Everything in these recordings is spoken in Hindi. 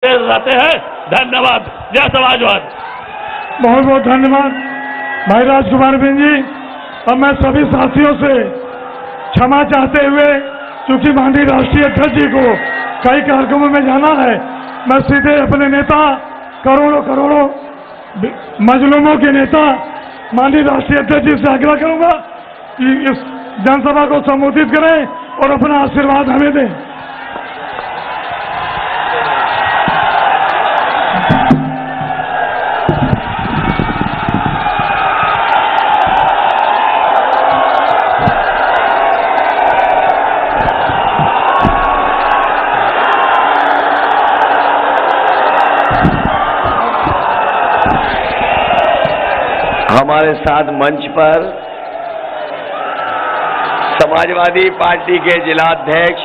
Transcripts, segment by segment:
रहते हैं। धन्यवाद। जय समाजवाद। बहुत बहुत धन्यवाद भाई राजकुमार बिन जी। अब मैं सभी साथियों से क्षमा चाहते हुए, क्योंकि माननीय राष्ट्रीय अध्यक्ष जी को कई कार्यक्रमों में जाना है, मैं सीधे अपने नेता, करोड़ों करोड़ों मजलूमों के नेता माननीय राष्ट्रीय अध्यक्ष जी से आग्रह करूंगा कि इस जनसभा को संबोधित करें और अपना आशीर्वाद हमें दें। हमारे साथ मंच पर समाजवादी पार्टी के जिलाध्यक्ष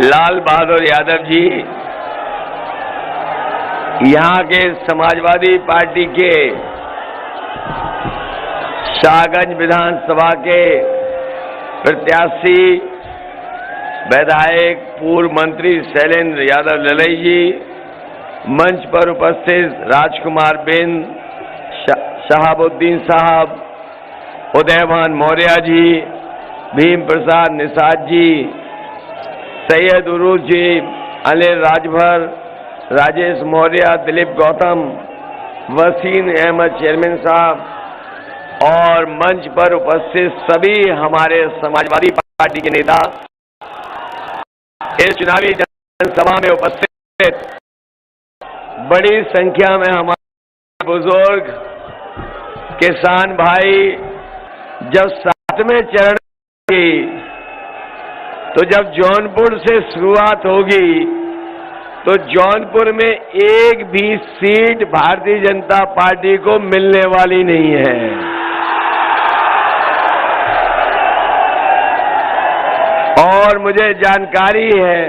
लाल बहादुर यादव जी, यहाँ के समाजवादी पार्टी के शाहगंज विधानसभा के प्रत्याशी विधायक पूर्व मंत्री शैलेंद्र यादव ललई जी, मंच पर उपस्थित राजकुमार बिन, शहाबुद्दीन साहब, उदयभान मौर्य जी, भीम प्रसाद निषाद जी, सैयद उरूज जी, अनिल राजभर, राजेश मौर्य, दिलीप गौतम, वसीम अहमद चेयरमैन साहब और मंच पर उपस्थित सभी हमारे समाजवादी पार्टी के नेता, इस चुनावी जनसभा में उपस्थित बड़ी संख्या में हमारे बुजुर्ग किसान भाई, जब 7वें चरण की तो जब जौनपुर से शुरुआत होगी तो जौनपुर में एक भी सीट भारतीय जनता पार्टी को मिलने वाली नहीं है। और मुझे जानकारी है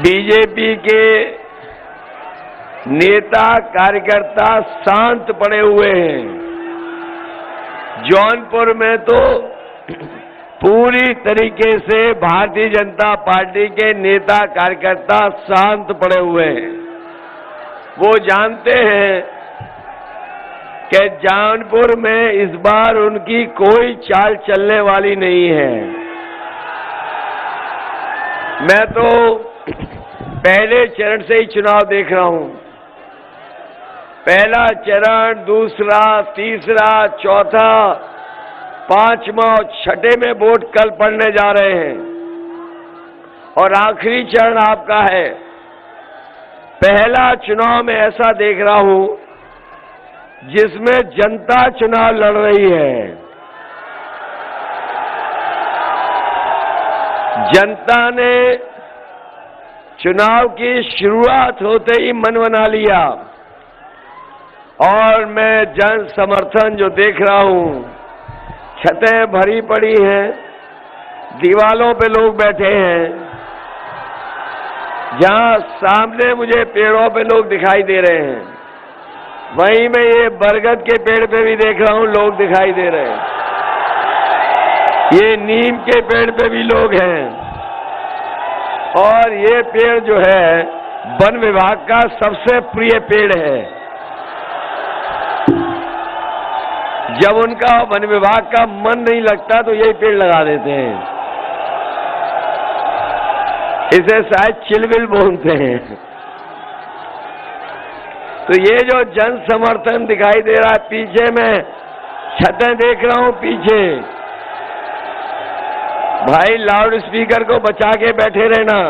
बीजेपी के नेता कार्यकर्ता शांत पड़े हुए हैं। जौनपुर में तो पूरी तरीके से भारतीय जनता पार्टी के नेता कार्यकर्ता शांत पड़े हुए हैं। वो जानते हैं कि जौनपुर में इस बार उनकी कोई चाल चलने वाली नहीं है। मैं तो पहले चरण से ही चुनाव देख रहा हूं। पहला चरण, दूसरा, तीसरा, चौथा, पांचवा और छठे में वोट कल पड़ने जा रहे हैं और आखिरी चरण आपका है। पहला चुनाव में ऐसा देख रहा हूं जिसमें जनता चुनाव लड़ रही है। जनता ने चुनाव की शुरुआत होते ही मन बना लिया और मैं जन समर्थन जो देख रहा हूं, छतें भरी पड़ी हैं, दीवालों पे लोग बैठे हैं, जहां सामने मुझे पेड़ों पे लोग दिखाई दे रहे हैं, वहीं मैं ये बरगद के पेड़ पे भी देख रहा हूं लोग दिखाई दे रहे हैं। ये नीम के पेड़ पे भी लोग हैं और ये पेड़ जो है वन विभाग का सबसे प्रिय पेड़ है। जब उनका वन विभाग का मन नहीं लगता तो यही पेड़ लगा देते हैं। इसे शायद चिलबिल बोलते हैं। तो ये जो जन समर्थन दिखाई दे रहा है, पीछे मैं छतें देख रहा हूं पीछे, भाई लाउड स्पीकर को बचा के बैठे रहना।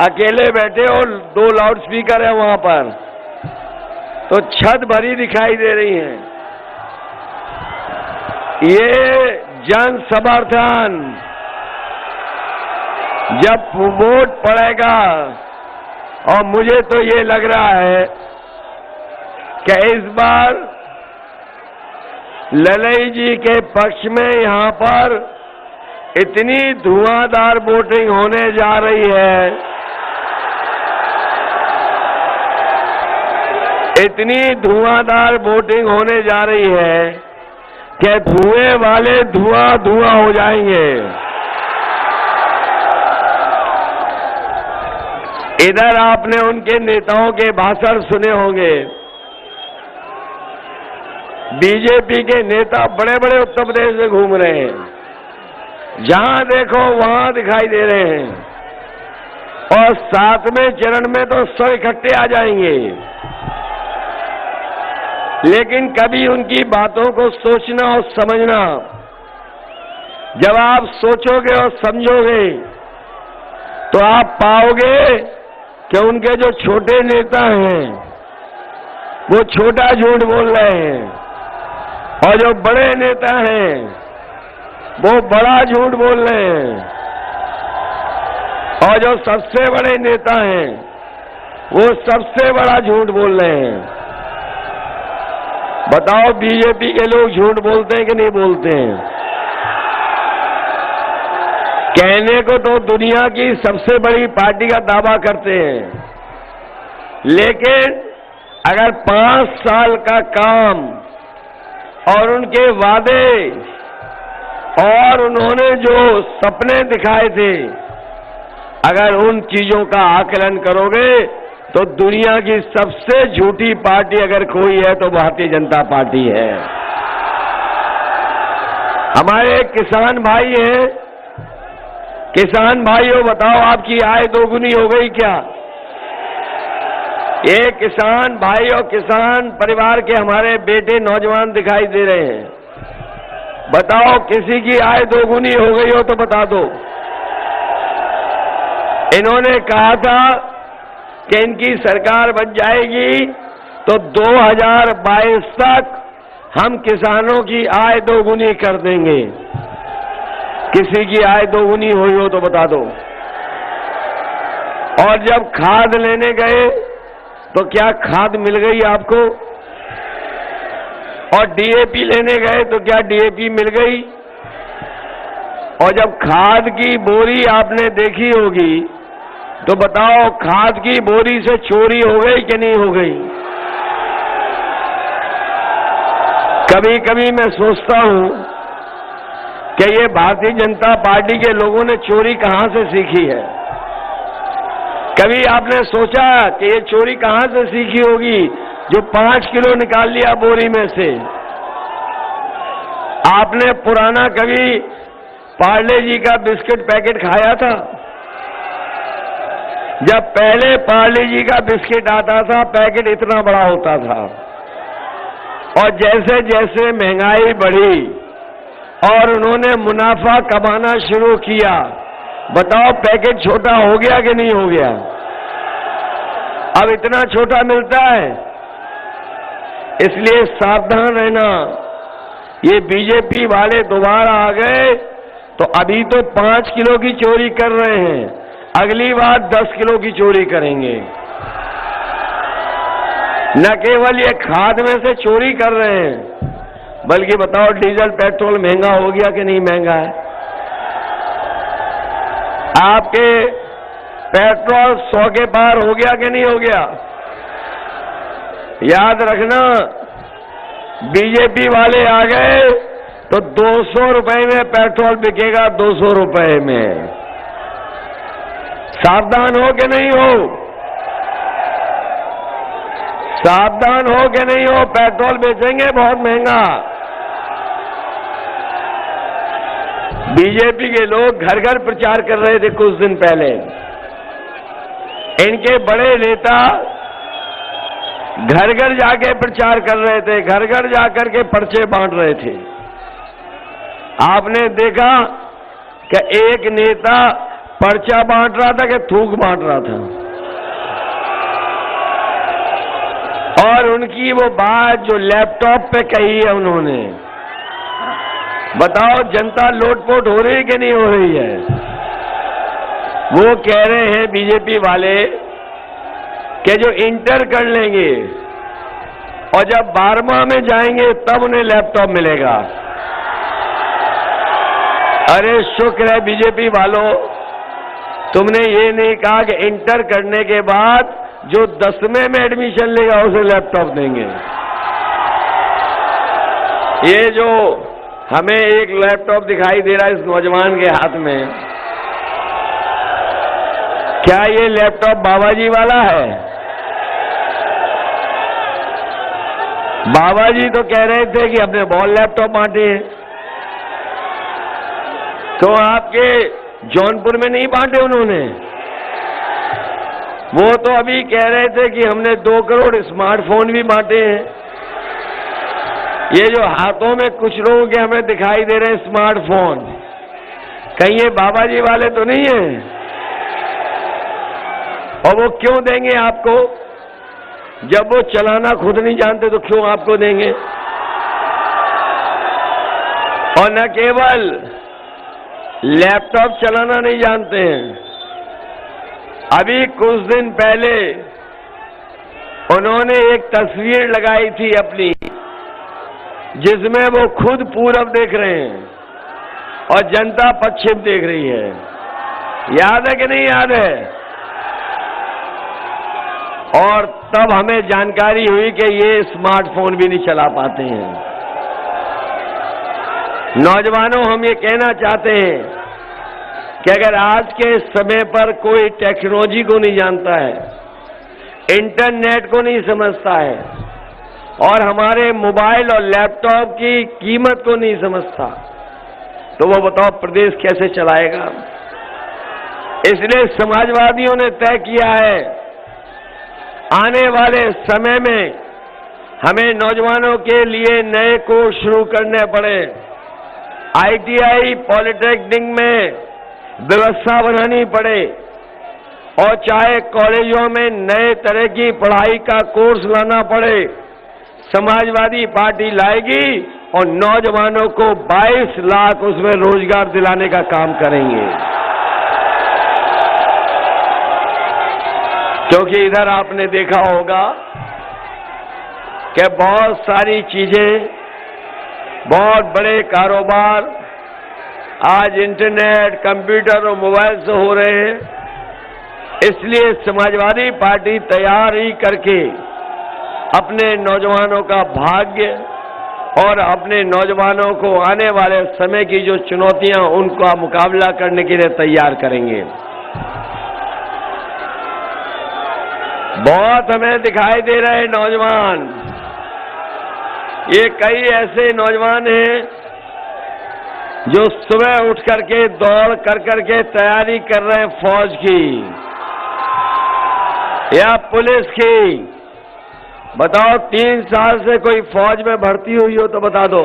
अकेले बैठे और 2 लाउड स्पीकर है वहां पर, तो छत भरी दिखाई दे रही है। ये जन समर्थन जब वोट पड़ेगा, और मुझे तो ये लग रहा है कि इस बार ललई जी के पक्ष में यहां पर इतनी धुआंधार वोटिंग होने जा रही है, इतनी धुआंधार वोटिंग होने जा रही है कि धुएं वाले धुआं धुआं हो जाएंगे। इधर आपने उनके नेताओं के भाषण सुने होंगे। बीजेपी के नेता बड़े बड़े उत्तर प्रदेश में घूम रहे हैं, जहां देखो वहां दिखाई दे रहे हैं, और 7वें चरण में तो 100 इकट्ठे आ जाएंगे। लेकिन कभी उनकी बातों को सोचना और समझना, जब आप सोचोगे और समझोगे तो आप पाओगे कि उनके जो छोटे नेता हैं वो छोटा झूठ बोल रहे हैं, और जो बड़े नेता हैं वो बड़ा झूठ बोल रहे हैं, और जो सबसे बड़े नेता हैं वो सबसे बड़ा झूठ बोल रहे हैं। बताओ बीजेपी के लोग झूठ बोलते हैं कि नहीं बोलते हैं? कहने को तो दुनिया की सबसे बड़ी पार्टी का दावा करते हैं, लेकिन अगर 5 साल का काम और उनके वादे और उन्होंने जो सपने दिखाए थे, अगर उन चीजों का आकलन करोगे तो दुनिया की सबसे झूठी पार्टी अगर कोई है तो भारतीय जनता पार्टी है। हमारे किसान भाई हैं, किसान भाइयों बताओ आपकी आय दोगुनी हो गई क्या? ये किसान भाई और किसान परिवार के हमारे बेटे नौजवान दिखाई दे रहे हैं, बताओ किसी की आय दोगुनी हो गई हो तो बता दो। इन्होंने कहा था कि इनकी सरकार बन जाएगी तो 2022 तक हम किसानों की आय दोगुनी कर देंगे। किसी की आय दोगुनी हुई हो तो बता दो। और जब खाद लेने गए तो क्या खाद मिल गई आपको? और डीएपी लेने गए तो क्या डीएपी मिल गई? और जब खाद की बोरी आपने देखी होगी तो बताओ खाद की बोरी से चोरी हो गई कि नहीं हो गई? कभी कभी मैं सोचता हूं कि ये भारतीय जनता पार्टी के लोगों ने चोरी कहां से सीखी है। कभी आपने सोचा कि ये चोरी कहां से सीखी होगी जो 5 किलो निकाल लिया बोरी में से? आपने पुराना कभी पार्ले जी का बिस्किट पैकेट खाया था? जब पहले पार्ले जी का बिस्किट आता था पैकेट इतना बड़ा होता था, और जैसे जैसे महंगाई बढ़ी और उन्होंने मुनाफा कमाना शुरू किया, बताओ पैकेट छोटा हो गया कि नहीं हो गया? अब इतना छोटा मिलता है। इसलिए सावधान रहना, ये बीजेपी वाले दोबारा आ गए तो अभी तो 5 किलो की चोरी कर रहे हैं, अगली बार 10 किलो की चोरी करेंगे। न केवल ये खाद में से चोरी कर रहे हैं, बल्कि बताओ डीजल पेट्रोल महंगा हो गया कि नहीं महंगा है? आपके पेट्रोल 100 के पार हो गया कि नहीं हो गया? याद रखना, बीजेपी वाले आ गए तो 200 रुपए में पेट्रोल बिकेगा, 200 रुपए में। सावधान हो कि नहीं हो? सावधान हो कि नहीं हो? पेट्रोल बेचेंगे बहुत महंगा। बीजेपी के लोग घर घर प्रचार कर रहे थे कुछ दिन पहले। इनके बड़े नेता घर घर जाके प्रचार कर रहे थे, घर घर जाकर के पर्चे बांट रहे थे। आपने देखा कि एक नेता पर्चा बांट रहा था कि थूक बांट रहा था, और उनकी वो बात जो लैपटॉप पे कही है उन्होंने, बताओ जनता लोटपोट हो रही है कि नहीं हो रही है? वो कह रहे हैं बीजेपी वाले कि जो इंटर कर लेंगे और जब 12वां में जाएंगे तब उन्हें लैपटॉप मिलेगा। अरे शुक्र है बीजेपी वालों, तुमने ये नहीं कहा कि इंटर करने के बाद जो 10वें में एडमिशन लेगा उसे लैपटॉप देंगे। ये जो हमें एक लैपटॉप दिखाई दे रहा है इस नौजवान के हाथ में, क्या ये लैपटॉप बाबा जी वाला है? बाबा जी तो कह रहे थे कि अपने बॉल लैपटॉप बांटे हैं, तो आपके जौनपुर में नहीं बांटे उन्होंने? वो तो अभी कह रहे थे कि हमने 2 करोड़ स्मार्टफोन भी बांटे हैं। ये जो हाथों में कुछ लोगों के हमें दिखाई दे रहे हैं स्मार्टफोन, कहीं ये बाबा जी वाले तो नहीं है? और वो क्यों देंगे आपको? जब वो चलाना खुद नहीं जानते तो क्यों आपको देंगे? और न केवल लैपटॉप चलाना नहीं जानते हैं, अभी कुछ दिन पहले उन्होंने एक तस्वीर लगाई थी अपनी, जिसमें वो खुद पूरब देख रहे हैं और जनता पश्चिम देख रही है। याद है कि नहीं याद है? और तब हमें जानकारी हुई कि ये स्मार्टफोन भी नहीं चला पाते हैं। नौजवानों, हम ये कहना चाहते हैं कि अगर आज के समय पर कोई टेक्नोलॉजी को नहीं जानता है, इंटरनेट को नहीं समझता है और हमारे मोबाइल और लैपटॉप की कीमत को नहीं समझता, तो वो बताओ प्रदेश कैसे चलाएगा? इसलिए समाजवादियों ने तय किया है आने वाले समय में हमें नौजवानों के लिए नए कोर्स शुरू करने पड़े। ITI पॉलिटेक्निक में व्यवस्था बनानी पड़े और चाहे कॉलेजों में नए तरह की पढ़ाई का कोर्स लाना पड़े। समाजवादी पार्टी लाएगी और नौजवानों को 22 लाख उसमें रोजगार दिलाने का काम करेंगे। क्योंकि इधर आपने देखा होगा कि बहुत सारी चीजें, बहुत बड़े कारोबार आज इंटरनेट, कंप्यूटर और मोबाइल से हो रहे हैं। इसलिए समाजवादी पार्टी तैयारी करके अपने नौजवानों का भाग्य और अपने नौजवानों को आने वाले समय की जो चुनौतियां, उनका मुकाबला करने के लिए तैयार करेंगे। बहुत हमें दिखाई दे रहे नौजवान, ये कई ऐसे नौजवान हैं जो सुबह उठ करके दौड़ कर करके तैयारी कर रहे हैं फौज की या पुलिस की। बताओ 3 साल से कोई फौज में भर्ती हुई हो तो बता दो।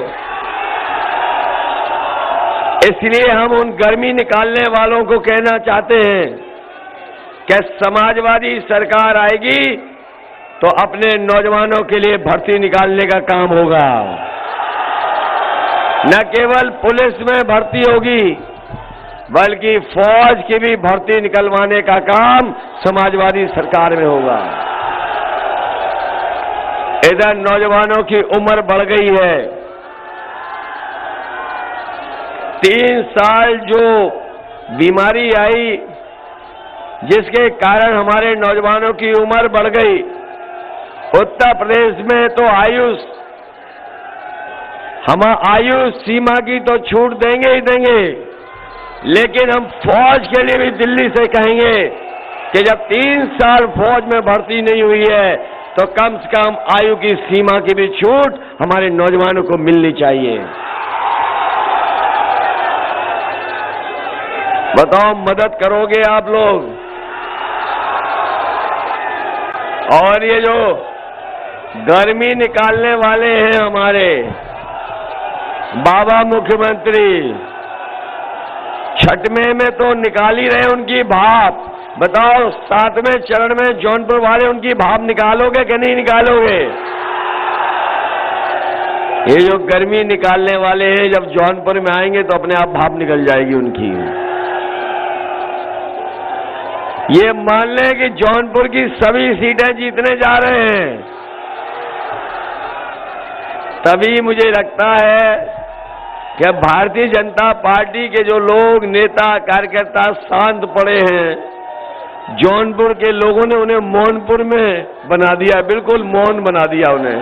इसलिए हम उन गर्मी निकालने वालों को कहना चाहते हैं कि समाजवादी सरकार आएगी तो अपने नौजवानों के लिए भर्ती निकालने का काम होगा। न केवल पुलिस में भर्ती होगी, बल्कि फौज की भी भर्ती निकलवाने का काम समाजवादी सरकार में होगा। इधर नौजवानों की उम्र बढ़ गई है। 3 साल जो बीमारी आई, जिसके कारण हमारे नौजवानों की उम्र बढ़ गई, उत्तर प्रदेश में तो आयु सीमा की तो छूट देंगे ही देंगे, लेकिन हम फौज के लिए भी दिल्ली से कहेंगे कि जब 3 साल फौज में भर्ती नहीं हुई है तो कम से कम आयु की सीमा की भी छूट हमारे नौजवानों को मिलनी चाहिए। बताओ, मदद करोगे आप लोग? और ये जो गर्मी निकालने वाले हैं हमारे बाबा मुख्यमंत्री, 6वें में तो निकाल ही रहे उनकी भाप। बताओ 7वें चरण में जौनपुर वाले उनकी भाप निकालोगे कि नहीं निकालोगे? ये जो गर्मी निकालने वाले हैं जब जौनपुर में आएंगे तो अपने आप भाप निकल जाएगी उनकी। ये मान लें कि जौनपुर की सभी सीटें जीतने जा रहे हैं, तभी मुझे लगता है कि भारतीय जनता पार्टी के जो लोग, नेता, कार्यकर्ता शांत पड़े हैं, जौनपुर के लोगों ने उन्हें मौनपुर में बना दिया, बिल्कुल मौन बना दिया उन्हें।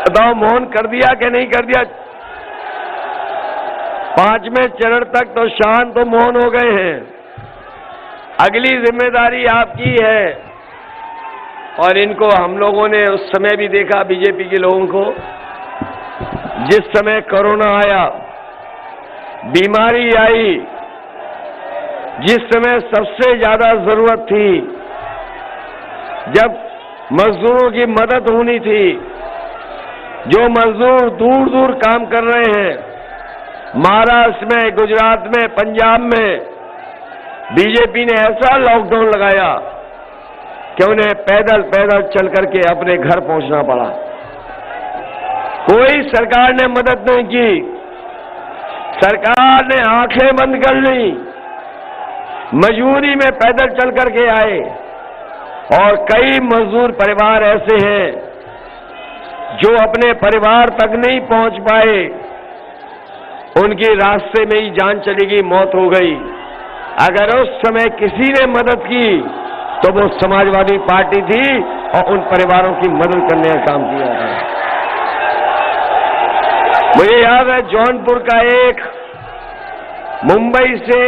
बताओ, मौन कर दिया कि नहीं कर दिया? 5वें चरण तक तो शांत तो मौन हो गए हैं। अगली जिम्मेदारी आपकी है। और इनको हम लोगों ने उस समय भी देखा, बीजेपी के लोगों को, जिस समय कोरोना आया, बीमारी आई, जिस समय सबसे ज्यादा जरूरत थी, जब मजदूरों की मदद होनी थी, जो मजदूर दूर दूर काम कर रहे हैं, महाराष्ट्र में, गुजरात में, पंजाब में, बीजेपी ने ऐसा लॉकडाउन लगाया कि उन्हें पैदल पैदल चल करके अपने घर पहुंचना पड़ा। कोई सरकार ने मदद नहीं की, सरकार ने आंखें बंद कर ली, मजबूरी में पैदल चल करके आए। और कई मजदूर परिवार ऐसे हैं जो अपने परिवार तक नहीं पहुंच पाए, उनकी रास्ते में ही जान चली गई, मौत हो गई। अगर उस समय किसी ने मदद की तो वो समाजवादी पार्टी थी और उन परिवारों की मदद करने का काम किया था। मुझे याद है जौनपुर का एक मुंबई से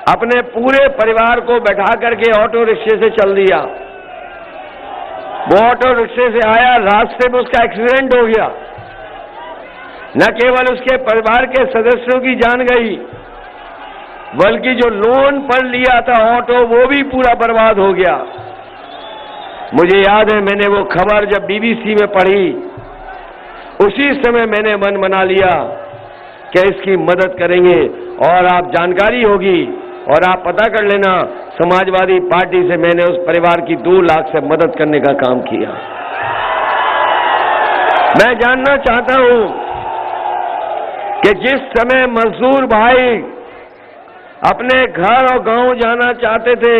अपने पूरे परिवार को बैठा करके ऑटो रिक्शे से चल दिया। वो ऑटो रिक्शे से आया, रास्ते में उसका एक्सीडेंट हो गया। न केवल उसके परिवार के सदस्यों की जान गई, बल्कि जो लोन पर लिया था ऑटो, वो भी पूरा बर्बाद हो गया। मुझे याद है मैंने वो खबर जब बीबीसी में पढ़ी, उसी समय मैंने मन बना लिया कि इसकी मदद करेंगे। और आप जानकारी होगी और आप पता कर लेना, समाजवादी पार्टी से मैंने उस परिवार की 2 लाख से मदद करने का काम किया। मैं जानना चाहता हूं कि जिस समय मजदूर भाई अपने घर और गांव जाना चाहते थे,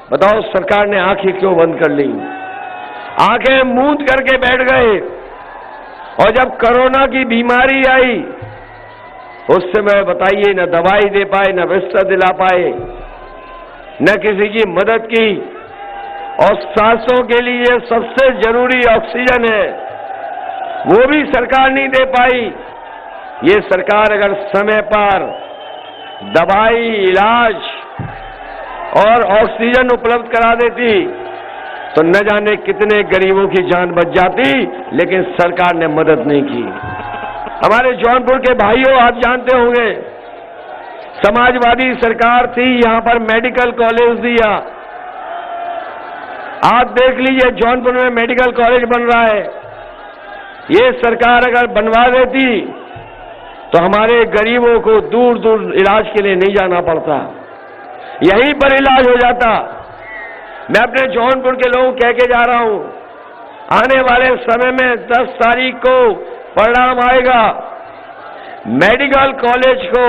बताओ सरकार ने आंखें क्यों बंद कर ली, आंखें मूंद करके बैठ गए। और जब कोरोना की बीमारी आई, उस समय बताइए न दवाई दे पाए, न बिस्तर दिला पाए, न किसी की मदद की। और सांसों के लिए सबसे जरूरी ऑक्सीजन है, वो भी सरकार नहीं दे पाई। ये सरकार अगर समय पर दवाई, इलाज और ऑक्सीजन उपलब्ध करा देती तो न जाने कितने गरीबों की जान बच जाती, लेकिन सरकार ने मदद नहीं की। हमारे जौनपुर के भाइयों, आप जानते होंगे, समाजवादी सरकार थी, यहां पर मेडिकल कॉलेज दिया। आप देख लीजिए जौनपुर में मेडिकल कॉलेज बन रहा है। ये सरकार अगर बनवा देती तो हमारे गरीबों को दूर दूर इलाज के लिए नहीं जाना पड़ता, यहीं पर इलाज हो जाता। मैं अपने जौनपुर के लोगों कह के जा रहा हूं, आने वाले समय में 10 तारीख को परिणाम आएगा। मेडिकल कॉलेज को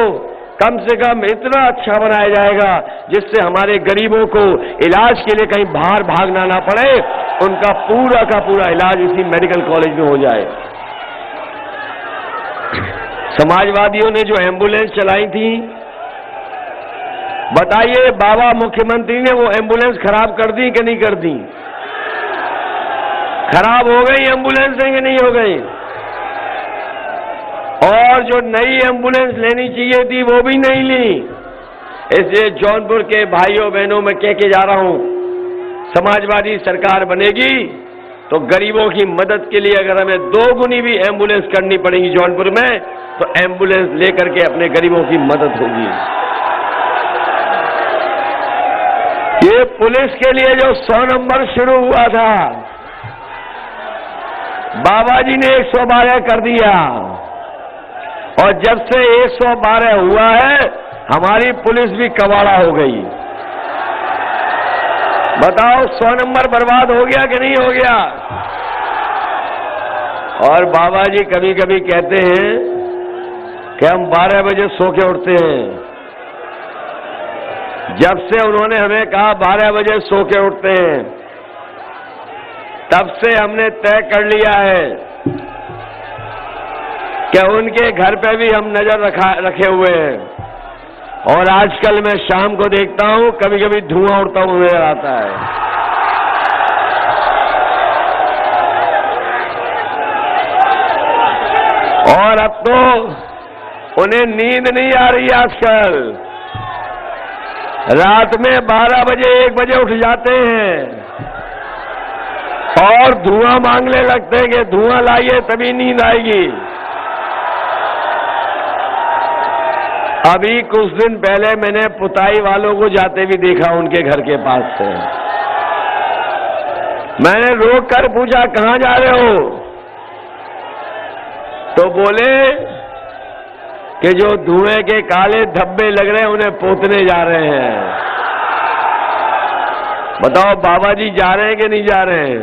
कम से कम इतना अच्छा बनाया जाएगा जिससे हमारे गरीबों को इलाज के लिए कहीं बाहर भागना ना पड़े, उनका पूरा का पूरा इलाज इसी मेडिकल कॉलेज में हो जाए। समाजवादियों ने जो एम्बुलेंस चलाई थी, बताइए बाबा मुख्यमंत्री ने वो एम्बुलेंस खराब कर दी कि नहीं कर दी? खराब हो गई एम्बुलेंस कि नहीं हो गई? और जो नई एम्बुलेंस लेनी चाहिए थी वो भी नहीं ली। इसलिए जौनपुर के भाइयों बहनों में कह के जा रहा हूं, समाजवादी सरकार बनेगी तो गरीबों की मदद के लिए अगर हमें 2 गुनी भी एम्बुलेंस करनी पड़ेगी जौनपुर में, तो एम्बुलेंस लेकर के अपने गरीबों की मदद होगी। ये पुलिस के लिए जो 100 नंबर शुरू हुआ था, बाबा जी ने 112 कर दिया। और जब से 112 हुआ है, हमारी पुलिस भी कबाड़ा हो गई। बताओ 100 नंबर बर्बाद हो गया कि नहीं हो गया? और बाबा जी कभी कभी कहते हैं कि हम 12 बजे सो के उठते हैं। जब से उन्होंने हमें कहा 12 बजे सो के उठते हैं, तब से हमने तय कर लिया है कि उनके घर पे भी हम नजर रखे हुए हैं। और आजकल मैं शाम को देखता हूं, कभी कभी धुआं उड़ता हुआ नजर आता है। और अब तो उन्हें नींद नहीं आ रही आजकल। रात में 12 बजे 1 बजे उठ जाते हैं और धुआं मांगने लगते हैं कि धुआं लाइए तभी नींद आएगी। अभी कुछ दिन पहले मैंने पुताई वालों को जाते भी देखा उनके घर के पास से। मैंने रोक कर पूछा कहां जा रहे हो, तो बोले कि जो धुएं के काले धब्बे लग रहे हैं उन्हें पोतने जा रहे हैं। बताओ बाबा जी जा रहे हैं कि नहीं जा रहे हैं?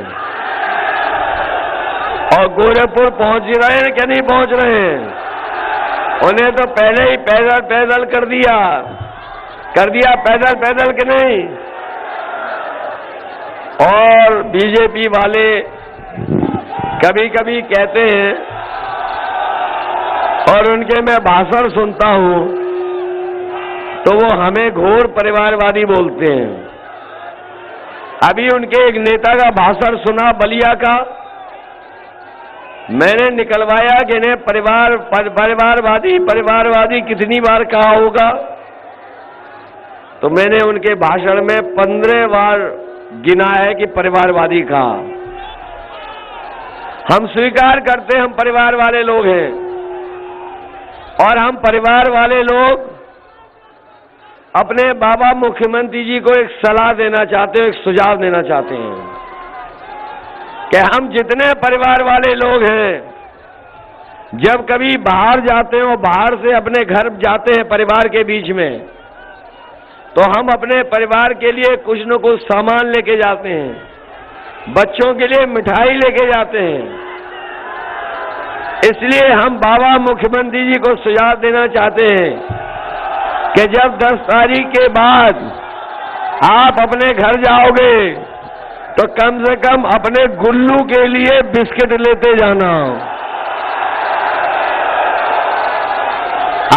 और गोरखपुर पहुंच रहे हैं कि नहीं पहुंच रहे हैं? उन्हें तो पहले ही पैदल पैदल कर दिया पैदल पैदल के नहीं। और बीजेपी वाले कभी कभी कहते हैं और उनके मैं भाषण सुनता हूं तो वो हमें घोर परिवारवादी बोलते हैं। अभी उनके एक नेता का भाषण सुना बलिया का, मैंने निकलवाया कि इन्हें परिवारवादी कितनी बार कहा होगा, तो मैंने उनके भाषण में 15 बार गिना है कि परिवारवादी कहा। हम स्वीकार करते हैं हम परिवार वाले लोग हैं और हम परिवार वाले लोग अपने बाबा मुख्यमंत्री जी को एक सलाह देना चाहते हैं, एक सुझाव देना चाहते हैं कि हम जितने परिवार वाले लोग हैं जब कभी बाहर जाते हैं और बाहर से अपने घर जाते हैं परिवार के बीच में, तो हम अपने परिवार के लिए कुछ न कुछ सामान लेके जाते हैं, बच्चों के लिए मिठाई लेके जाते हैं। इसलिए हम बाबा मुख्यमंत्री जी को सुझाव देना चाहते हैं कि जब 10 तारीख के बाद आप अपने घर जाओगे तो कम से कम अपने गुल्लू के लिए बिस्किट लेते जाना।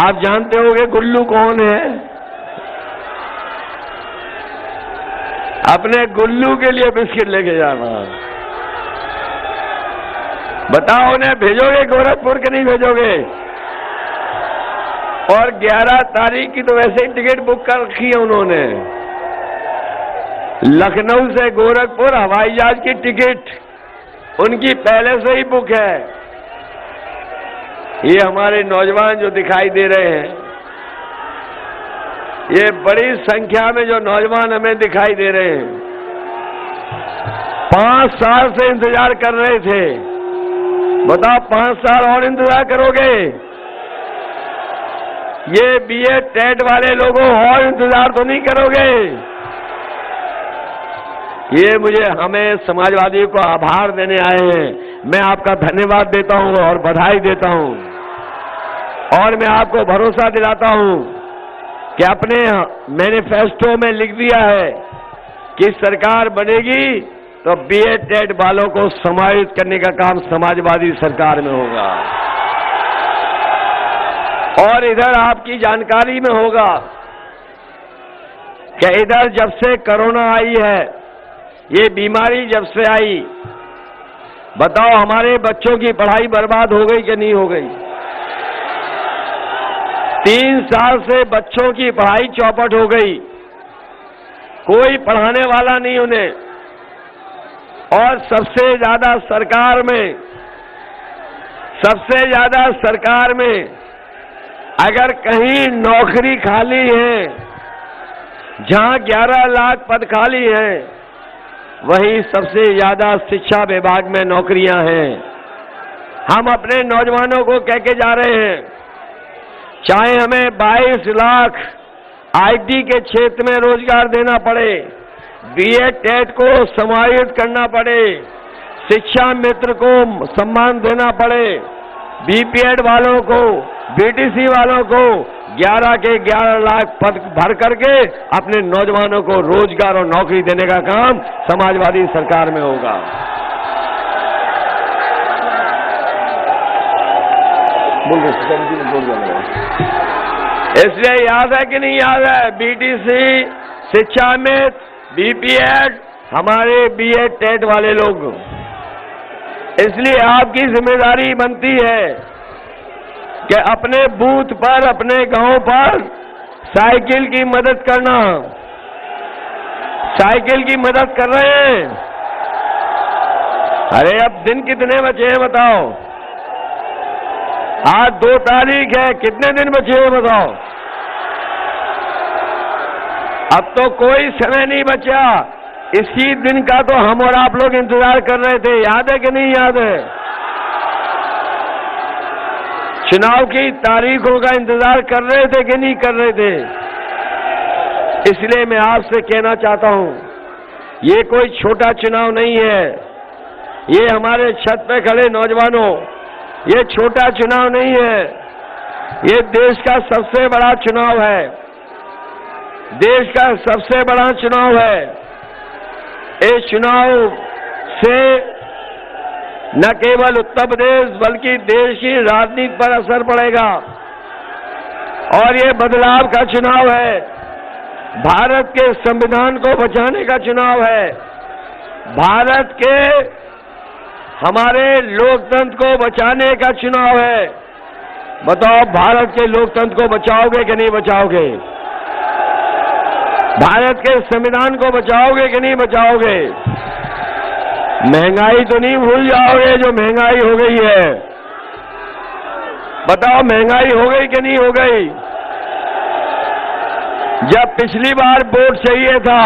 आप जानते होंगे गुल्लू कौन है? अपने गुल्लू के लिए बिस्किट लेके जाना। बताओ उन्हें भेजोगे गोरखपुर के नहीं भेजोगे? और 11 तारीख की तो वैसे ही टिकट बुक कर रखी है उन्होंने। लखनऊ से गोरखपुर हवाई जहाज की टिकट उनकी पहले से ही बुक है। ये हमारे नौजवान जो दिखाई दे रहे हैं, ये बड़ी संख्या में जो नौजवान हमें दिखाई दे रहे हैं, 5 साल से इंतजार कर रहे थे। बताओ 5 साल और इंतजार करोगे? ये बीएड टेट वाले लोगों और इंतजार तो नहीं करोगे? ये हमें समाजवादियों को आभार देने आए हैं। मैं आपका धन्यवाद देता हूं और बधाई देता हूं और मैं आपको भरोसा दिलाता हूं कि अपने मैनिफेस्टो में लिख दिया है कि सरकार बनेगी तो बीएड टेट वालों को समाहित करने का काम समाजवादी सरकार में होगा। और इधर आपकी जानकारी में होगा कि इधर जब से कोरोना आई है, ये बीमारी जब से आई, बताओ हमारे बच्चों की पढ़ाई बर्बाद हो गई कि नहीं हो गई? 3 साल से बच्चों की पढ़ाई चौपट हो गई, कोई पढ़ाने वाला नहीं उन्हें। और सबसे ज्यादा सरकार में अगर कहीं नौकरी खाली है, जहां 11 लाख पद खाली हैं, वहीं सबसे ज्यादा शिक्षा विभाग में नौकरियां हैं। हम अपने नौजवानों को कह के जा रहे हैं, चाहे हमें 22 लाख आईटी के क्षेत्र में रोजगार देना पड़े, बीएड टेट को समाहित करना पड़े, शिक्षा मित्र को सम्मान देना पड़े, बीपीएड वालों को, बीटीसी वालों को 11 के 11 लाख पद भर करके अपने नौजवानों को रोजगार और नौकरी देने का काम समाजवादी सरकार में होगा। इसलिए याद है कि नहीं याद है? बीटीसी, शिक्षा मित्र, बीपीएड, हमारे बीएड टेट वाले लोग। इसलिए आपकी जिम्मेदारी बनती है कि अपने बूथ पर, अपने गांव पर साइकिल की मदद करना। साइकिल की मदद कर रहे हैं। अरे अब दिन कितने बचे हैं बताओ? आज 2 तारीख है, कितने दिन बचे हैं बताओ? अब तो कोई समय नहीं बचा। इसी दिन का तो हम और आप लोग इंतजार कर रहे थे, याद है कि नहीं याद है? चुनाव की तारीखों का इंतजार कर रहे थे कि नहीं कर रहे थे? इसलिए मैं आपसे कहना चाहता हूं, ये कोई छोटा चुनाव नहीं है। ये हमारे छत पे खड़े नौजवानों, ये छोटा चुनाव नहीं है। ये देश का सबसे बड़ा चुनाव है। देश का सबसे बड़ा चुनाव है। इस चुनाव से न केवल उत्तर प्रदेश बल्कि देश की राजनीति पर असर पड़ेगा। और ये बदलाव का चुनाव है। भारत के संविधान को बचाने का चुनाव है। भारत के हमारे लोकतंत्र को बचाने का चुनाव है। बताओ, भारत के लोकतंत्र को बचाओगे कि नहीं बचाओगे? भारत के संविधान को बचाओगे कि नहीं बचाओगे? महंगाई तो नहीं भूल जाओगे जो महंगाई हो गई है? बताओ, महंगाई हो गई कि नहीं हो गई? जब पिछली बार वोट चाहिए था,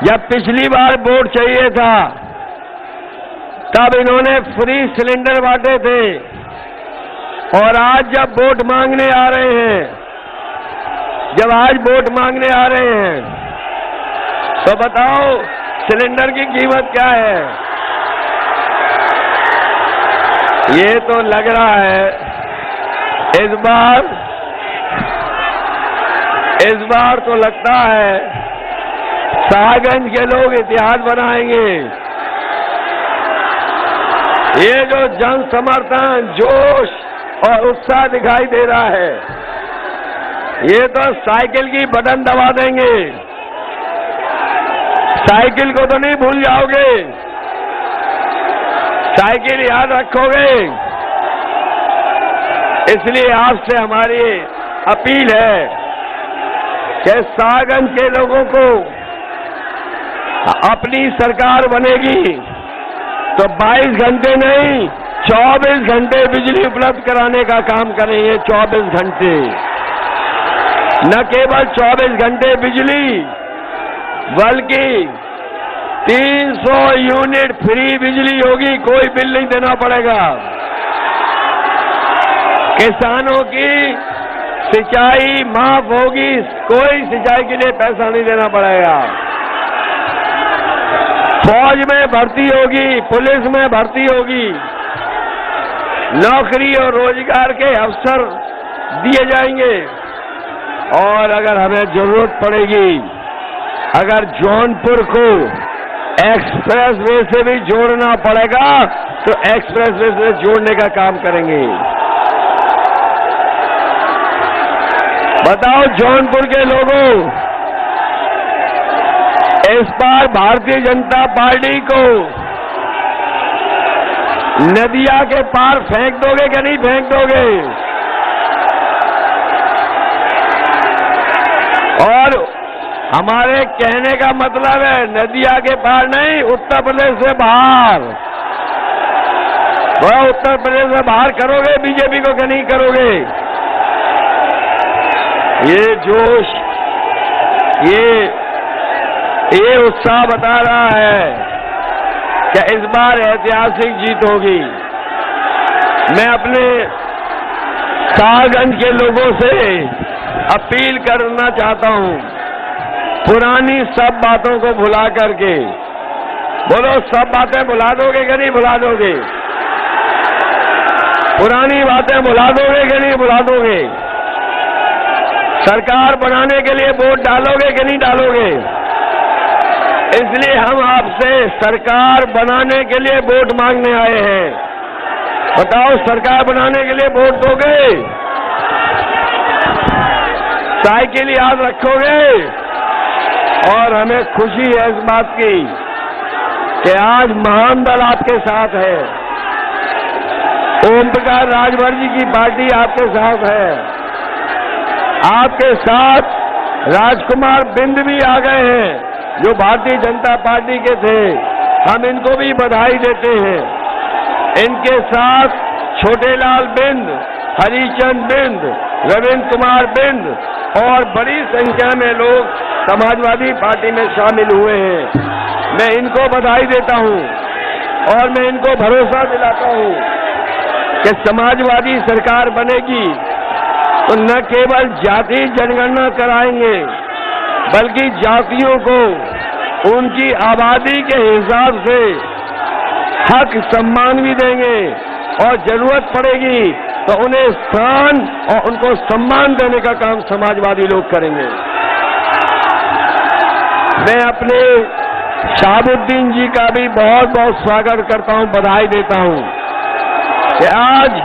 जब पिछली बार वोट चाहिए था, तब इन्होंने फ्री सिलेंडर बांटे थे। और आज जब वोट मांगने आ रहे हैं, जब आज वोट मांगने आ रहे हैं, तो बताओ सिलेंडर की कीमत क्या है? ये तो लग रहा है इस बार तो लगता है शाहगंज के लोग इतिहास बनाएंगे। ये जो जन समर्थन, जोश और उत्साह दिखाई दे रहा है, ये तो साइकिल की बटन दबा देंगे। साइकिल को तो नहीं भूल जाओगे, साइकिल याद रखोगे। इसलिए आपसे हमारी अपील है कि शाहगंज के लोगों को अपनी सरकार बनेगी तो 22 घंटे नहीं 24 घंटे बिजली उपलब्ध कराने का काम करेंगे। 24 घंटे, न केवल 24 घंटे बिजली बल्कि 300 यूनिट फ्री बिजली होगी, कोई बिल नहीं देना पड़ेगा। किसानों की सिंचाई माफ होगी, कोई सिंचाई के लिए पैसा नहीं देना पड़ेगा। फौज में भर्ती होगी, पुलिस में भर्ती होगी, नौकरी और रोजगार के अवसर दिए जाएंगे। और अगर हमें जरूरत पड़ेगी, अगर जौनपुर को एक्सप्रेस वे से भी जोड़ना पड़ेगा तो एक्सप्रेस वे से जोड़ने का काम करेंगे। बताओ जौनपुर के लोगों, इस बार भारतीय जनता पार्टी को नदिया के पार फेंक दोगे कि नहीं फेंक दोगे? और हमारे कहने का मतलब है नदिया के पार नहीं, उत्तर प्रदेश से बाहर। वह उत्तर प्रदेश से बाहर करोगे बीजेपी को कि नहीं करोगे? ये जोश, ये उत्साह बता रहा है कि इस बार ऐतिहासिक जीत होगी। मैं अपने शाहगंज के लोगों से अपील करना चाहता हूं, पुरानी सब बातों को भुला करके, बोलो सब बातें भुला दोगे कि नहीं भुला दोगे? पुरानी बातें भुला दोगे कि नहीं भुला दोगे? सरकार बनाने के लिए वोट डालोगे कि नहीं डालोगे? इसलिए हम आपसे सरकार बनाने के लिए वोट मांगने आए हैं। बताओ सरकार बनाने के लिए वोट दोगे? साइकिल याद रखोगे? और हमें खुशी है इस बात की कि आज महान दल आपके साथ है। ओम प्रकाश राजभर जी की पार्टी आपके साथ है। आपके साथ राजकुमार बिंद भी आ गए हैं जो भारतीय जनता पार्टी के थे, हम इनको भी बधाई देते हैं। इनके साथ छोटेलाल बिंद, हरिचंद बिंद, रविंद्र कुमार बिंद और बड़ी संख्या में लोग समाजवादी पार्टी में शामिल हुए हैं। मैं इनको बधाई देता हूं और मैं इनको भरोसा दिलाता हूं कि समाजवादी सरकार बनेगी तो न केवल जाति जनगणना कराएंगे बल्कि जातियों को उनकी आबादी के हिसाब से हक सम्मान भी देंगे और जरूरत पड़ेगी तो उन्हें स्थान और उनको सम्मान देने का काम समाजवादी लोग करेंगे। मैं अपने शहाबुद्दीन जी का भी बहुत बहुत स्वागत करता हूं, बधाई देता हूं कि आज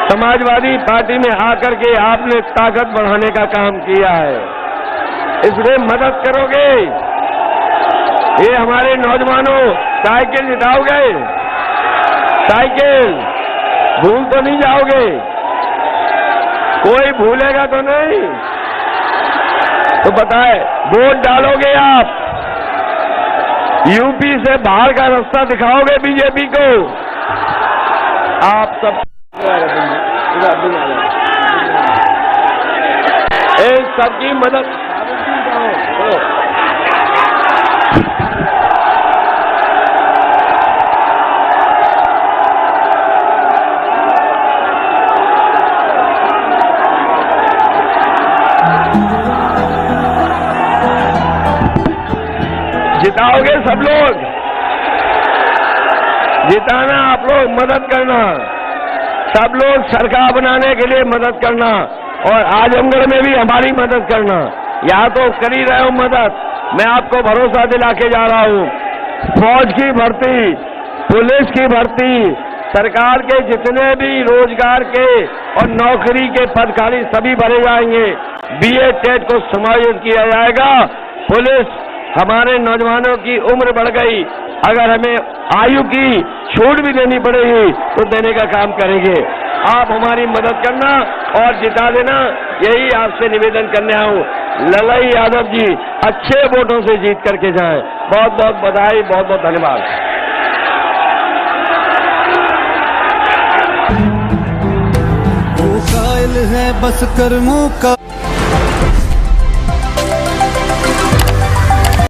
समाजवादी पार्टी में आकर के आपने ताकत बढ़ाने का काम किया है। इसमें मदद करोगे? ये हमारे नौजवानों साइकिल जिताओगे? साइकिल भूल तो नहीं जाओगे? कोई भूलेगा तो नहीं? तो बताए वोट डालोगे आप? यूपी से बाहर का रास्ता दिखाओगे बीजेपी को? आप सब सबकी मदद जिताओगे? सब लोग जिताना, आप लोग मदद करना, सब लोग सरकार बनाने के लिए मदद करना और आजमगढ़ में भी हमारी मदद करना। यहाँ तो कर ही रहे हो मदद, मैं आपको भरोसा दिला के जा रहा हूँ। फौज की भर्ती, पुलिस की भर्ती, सरकार के जितने भी रोजगार के और नौकरी के पद खाली सभी भरे जाएंगे। बीए टेट को समायोजित किया जाएगा। पुलिस, हमारे नौजवानों की उम्र बढ़ गई, अगर हमें आयु की छूट भी देनी पड़ेगी तो देने का काम करेंगे। आप हमारी मदद करना और जिता देना, यही आपसे निवेदन करने आऊं। ललई यादव जी अच्छे वोटों से जीत करके जाएं। बहुत बहुत बधाई, बहुत बहुत धन्यवाद। वो कायल है बस कर्मों का।